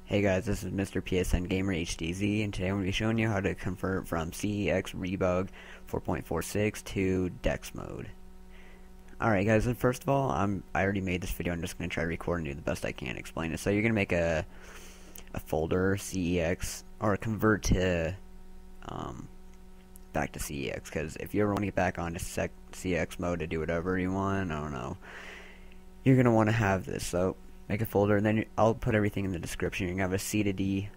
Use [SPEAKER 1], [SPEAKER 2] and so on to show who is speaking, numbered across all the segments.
[SPEAKER 1] Hey guys, this is Mr. PSN Gamer HDZ, and today I'm going to be showing you how to convert from CEX Rebug 4.46 to DEX mode. Alright guys, and first of all, I already made this video. I'm just going to try to record and do the best I can explain it. So you're going to make a folder, CEX, or convert to back to CEX, because if you ever want to get back onto CEX mode to do whatever you want, I don't know, you're going to want to have this. So make a folder, and then I'll put everything in the description. You're going to have a C to D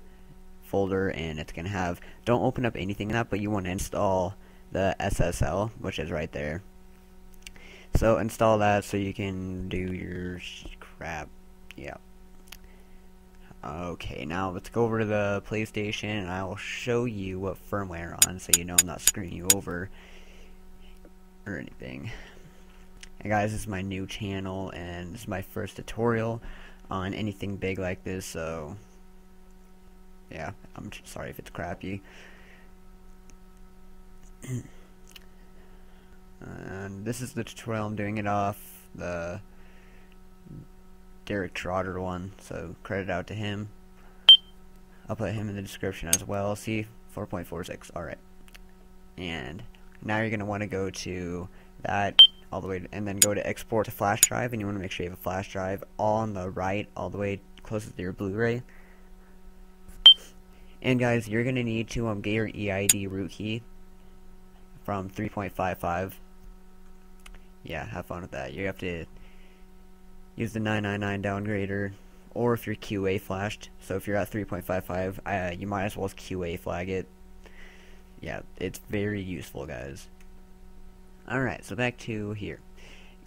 [SPEAKER 1] folder, and it's going to have, don't open up anything in that, but you want to install the SSL, which is right there. So install that so you can do your crap. Yeah. Okay, now let's go over to the PlayStation, and I will show you what firmware on, so you know I'm not screwing you over or anything. Hey guys, this is my new channel, and this is my first tutorial on anything big like this, so yeah, I'm sorry if it's crappy. And this is the tutorial. I'm doing it off the Derek Trotter one, so credit out to him. I'll put him in the description as well. See, 4.46, alright. And now you're going to want to go to that all the way, and then go to export to flash drive, and you want to make sure you have a flash drive on the right, all the way closest to your Blu-ray. And guys, you're going to need to get your EID root key from 3.55. Yeah, have fun with that. You have to use the 999 downgrader, or if you're QA flashed. So if you're at 3.55, you might as well QA flag it. Yeah, it's very useful, guys. Alright, so back to here.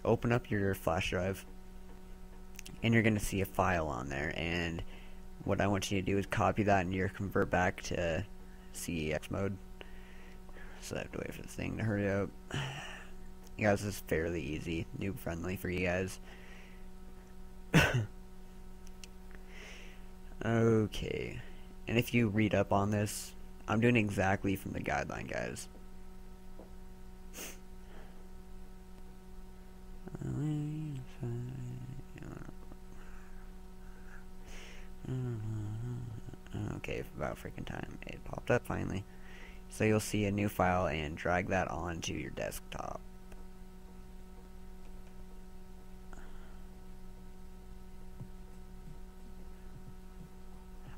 [SPEAKER 1] Open up your flash drive, and you're going to see a file on there, and what I want you to do is copy that into your convert back to CEX mode. So I have to wait for this thing to hurry up. You guys, this is fairly easy, noob friendly for you guys. Okay, and if you read up on this, I'm doing exactly from the guideline, guys. Okay, about freaking time. It popped up finally. So you'll see a new file and drag that onto your desktop.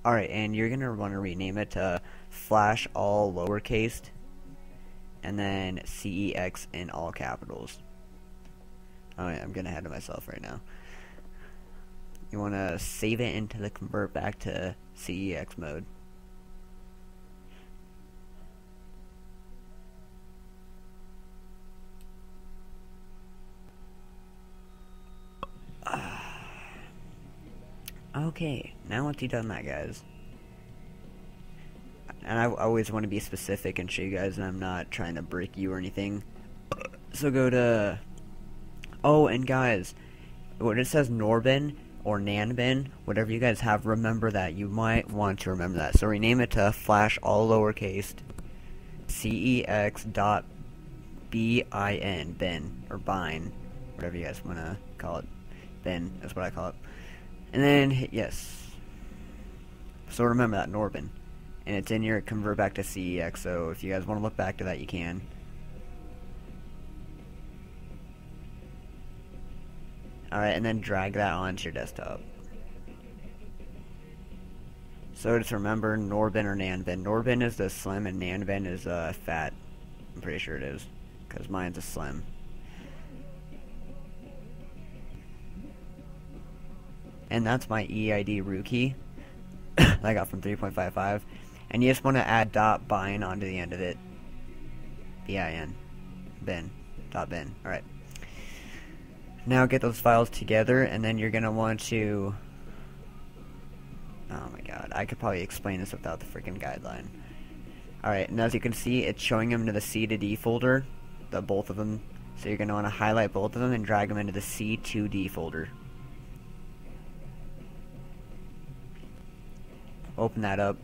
[SPEAKER 1] Alright, and you're going to want to rename it to flash all lowercase, and then CEX in all capitals. Alright, I'm getting ahead of myself right now. You want to save it into the convert back to CEX mode. Okay, now once you've done that, guys, and I always want to be specific and show you guys that I'm not trying to break you or anything, so go to, oh, and guys, when it says Norbin or Nanbin, whatever you guys have, remember that. You might want to remember that. So rename it to flash all lowercase CEX.bin, bin, or bine, whatever you guys want to call it. Bin, that's what I call it. And then, yes. So remember that, Norbin. And it's in your convert back to CEX, so if you guys want to look back to that, you can. Alright, and then drag that onto your desktop. So just remember Norbin or Nanbin. Norbin is the slim, and Nanbin is fat. I'm pretty sure it is, because mine's a slim. And that's my EID root key that I got from 3.55. And you just want to add .bin onto the end of it. bin. Bin. .bin. Alright. Now get those files together, and then you're going to want to... Oh my god, I could probably explain this without the freaking guideline. Alright, and as you can see, it's showing them into the C to D folder, both of them. So you're going to want to highlight both of them and drag them into the C to D folder. Open that up.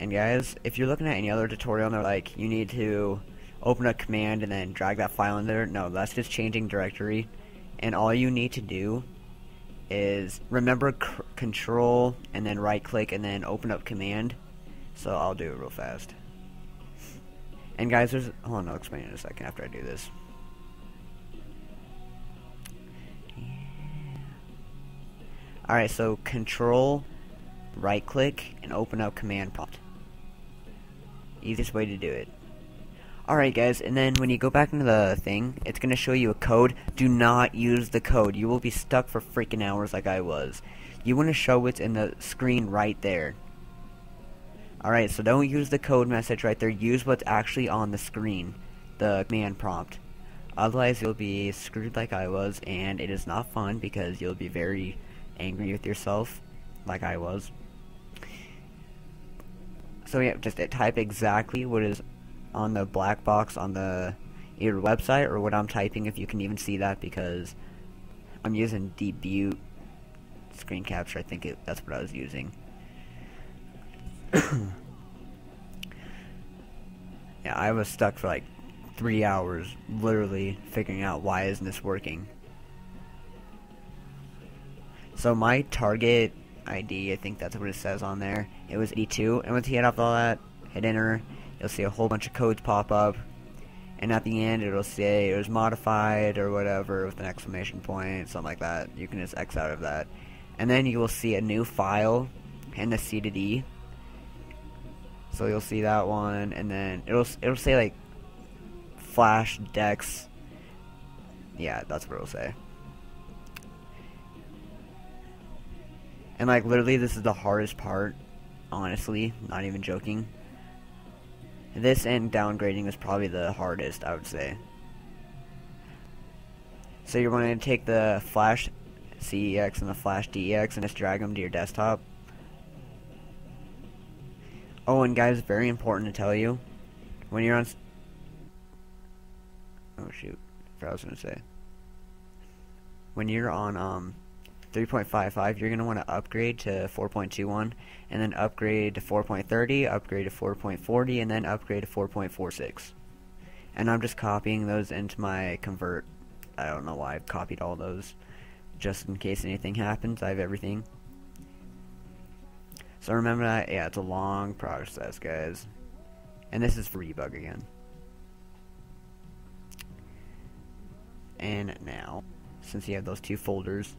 [SPEAKER 1] And guys, if you're looking at any other tutorial and they're like, you need to open a command and then drag that file in there, no, that's just changing directory. And all you need to do is remember control and then right click and then open up command. So I'll do it real fast. And guys, hold on, I'll explain in a second after I do this. Alright, so control, right click, and open up command prompt. Easiest way to do it. Alright guys, and then when you go back into the thing, it's going to show you a code. Do not use the code. You will be stuck for freaking hours like I was. You want to show what's in the screen right there. Alright, so don't use the code message right there. Use what's actually on the screen, the command prompt. Otherwise, you'll be screwed like I was, and it is not fun because you'll be very angry with yourself, like I was. So yeah, just type exactly what is on the black box on the either website or what I'm typing, if you can even see that, because I'm using DBUG screen capture. I think that's what I was using. Yeah, I was stuck for like 3 hours literally figuring out why isn't this working. So my target ID, I think that's what it says on there, it was 82, and once you hit off all that, hit enter, you'll see a whole bunch of codes pop up, and at the end it'll say it was modified or whatever with an exclamation point, something like that. You can just X out of that, and then you will see a new file in the C to D. So you'll see that one, and then it'll say like flash DEX. Yeah, that's what it'll say. And like literally this is the hardest part, honestly, not even joking. This and downgrading is probably the hardest, I would say. So you're going to take the flash CEX and the flash DEX and just drag them to your desktop. Oh, and guys, very important to tell you, when you're on... Oh shoot, I forgot what I was going to say. When you're on 3.55, you're going to want to upgrade to 4.21, and then upgrade to 4.30, upgrade to 4.40, and then upgrade to 4.46. And I'm just copying those into my convert. I don't know why I've copied all those. Just in case anything happens, I have everything. So remember that, yeah, it's a long process, guys. And this is for debug again. And now, since you have those two folders,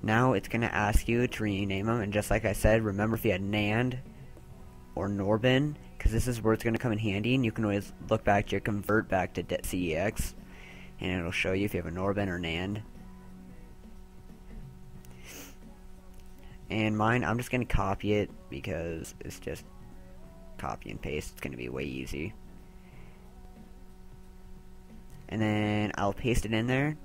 [SPEAKER 1] now it's going to ask you to rename them, and just like I said, remember if you had NAND or Norbin, because this is where it's going to come in handy, and you can always look back to your convert back to CEX, and it'll show you if you have a Norbin or NAND. And mine, I'm just going to copy it, because it's just copy and paste. It's going to be way easy. And then I'll paste it in there.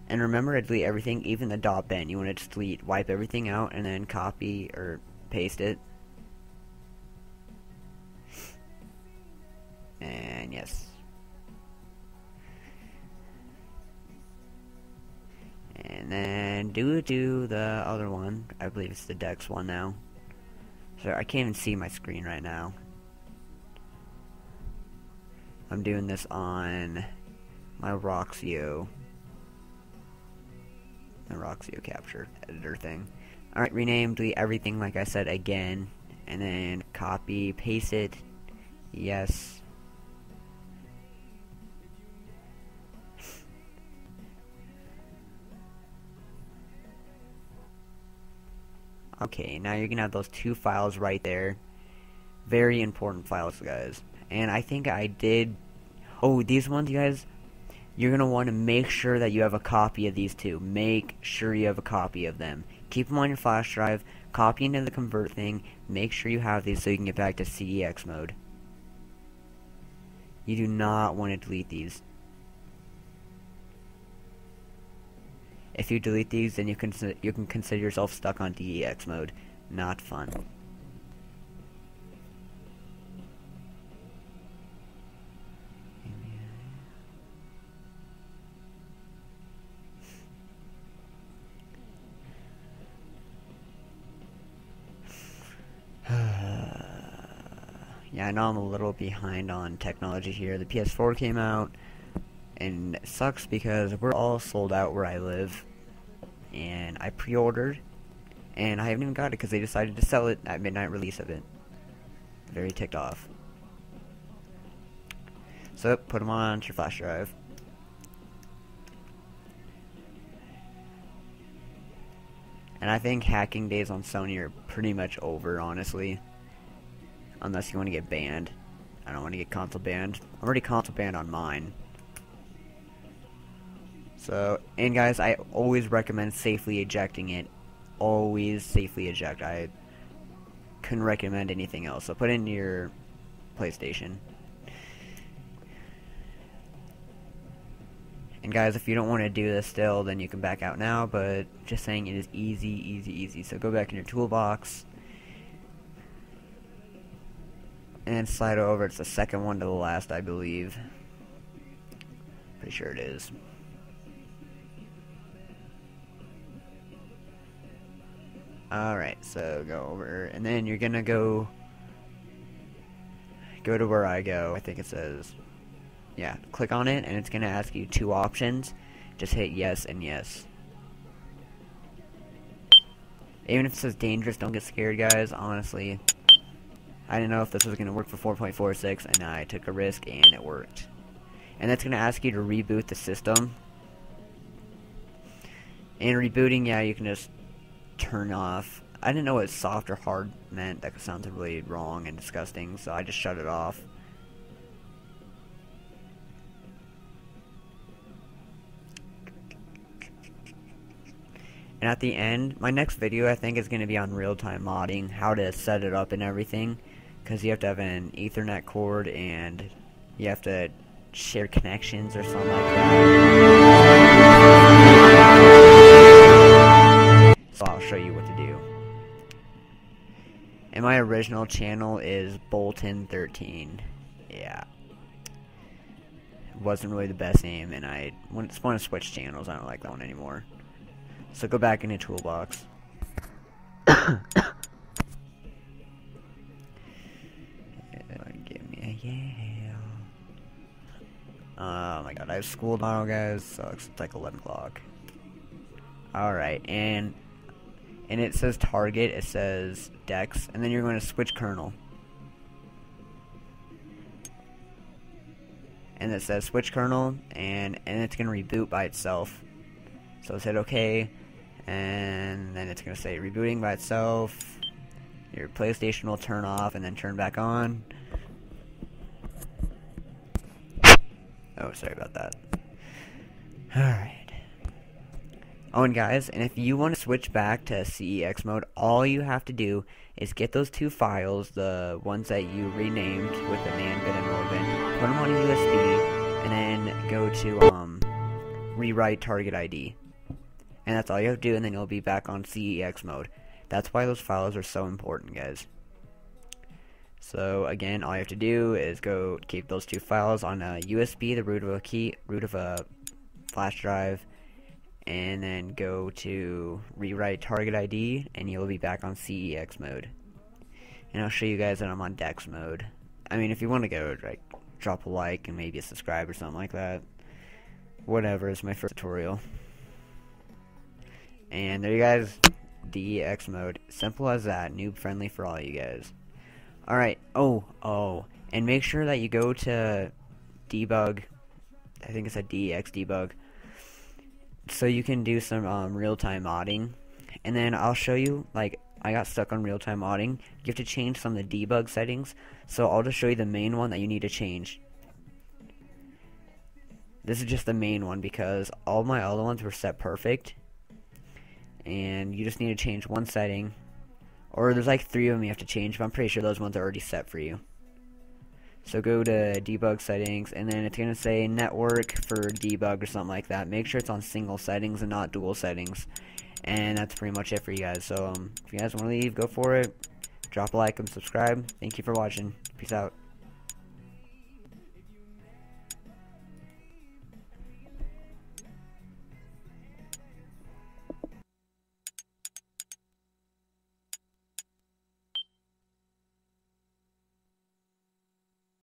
[SPEAKER 1] And remember to delete everything, even the .bin. You want to just delete, wipe everything out, and then copy or paste it. And yes. And then do the other one. I believe it's the DEX one now. So I can't even see my screen right now. I'm doing this on my Roxio capture editor thing. Alright, rename, delete everything like I said again, and then copy, paste it, yes. Okay, now you're gonna have those two files right there. Very important files, guys. And I think I did... Oh, these ones, you guys, you're going to want to make sure that you have a copy of these two. Make sure you have a copy of them. Keep them on your flash drive, copy into the convert thing, make sure you have these so you can get back to CEX mode. You do not want to delete these. If you delete these, then you can consider yourself stuck on DEX mode. Not fun. Yeah, I know I'm a little behind on technology here. The PS4 came out, and it sucks because we're all sold out where I live. and I pre-ordered, and I haven't even got it because they decided to sell it at midnight release of it. Very ticked off. So put them on your flash drive. And I think hacking days on Sony are pretty much over, honestly. Unless you want to get banned. I don't want to get console banned. I'm already console banned on mine. So, and guys, I always recommend safely ejecting it. Always safely eject. I couldn't recommend anything else. So put it in your PlayStation. And guys, if you don't want to do this still, then you can back out now, but just saying, it is easy, easy, easy. So go back in your toolbox, and slide over. It's the second one to the last, I believe. Pretty sure it is. Alright, so go over, and then you're gonna go to where I go. I think it says, yeah, click on it, and it's gonna ask you two options. Just hit yes and yes. Even if it says dangerous, don't get scared, guys. Honestly, I didn't know if this was gonna work for 4.46, and I took a risk, and it worked. And that's gonna ask you to reboot the system. And rebooting, yeah, you can just turn off. I didn't know what soft or hard meant. That sounds really wrong and disgusting, so I just shut it off. And at the end, my next video I think is going to be on real-time modding, how to set it up and everything, because you have to have an Ethernet cord and you have to share connections or something like that. So I'll show you what to do. And my original channel is Bolton13. Yeah. It wasn't really the best name, and I want to switch channels. I don't like that one anymore. So go back in your toolbox. Give me a yeah. Oh my god, I have school tomorrow, guys, so it's like 11 o'clock. Alright, and it says target, it says DEX, and then you're going to switch kernel. And it says switch kernel, and it's going to reboot by itself. So hit OK, and then it's going to say rebooting by itself. Your PlayStation will turn off and then turn back on. Oh, sorry about that. Alright. Oh, and guys, and if you want to switch back to CEX mode, all you have to do is get those two files, the ones that you renamed with the man, bit, and orbit, put them on a USB, and then go to rewrite target ID. And that's all you have to do, and then you'll be back on CEX mode. That's why those files are so important, guys. So again, all you have to do is go keep those two files on a USB, the root of a flash drive, and then go to rewrite target ID, and you'll be back on CEX mode. And I'll show you guys that I'm on DEX mode. I mean, if you want to go, like, drop a like and maybe a subscribe or something like that. Whatever, it's my first tutorial. And there you guys, DEX mode. Simple as that, noob friendly for all you guys. Alright, oh, and make sure that you go to debug, I think it's a DEX debug, so you can do some real-time modding. And then I'll show you, like, I got stuck on real-time modding. You have to change some of the debug settings, so I'll just show you the main one that you need to change. This is just the main one because all my other ones were set perfect, and you just need to change one setting, or there's like 3 of them you have to change, but I'm pretty sure those ones are already set for you. So go to debug settings, and then it's going to say network for debug or something like that. Make sure it's on single settings and not dual settings. And that's pretty much it for you guys. So if you guys want to leave, go for it. Drop a like and subscribe. Thank you for watching. Peace out.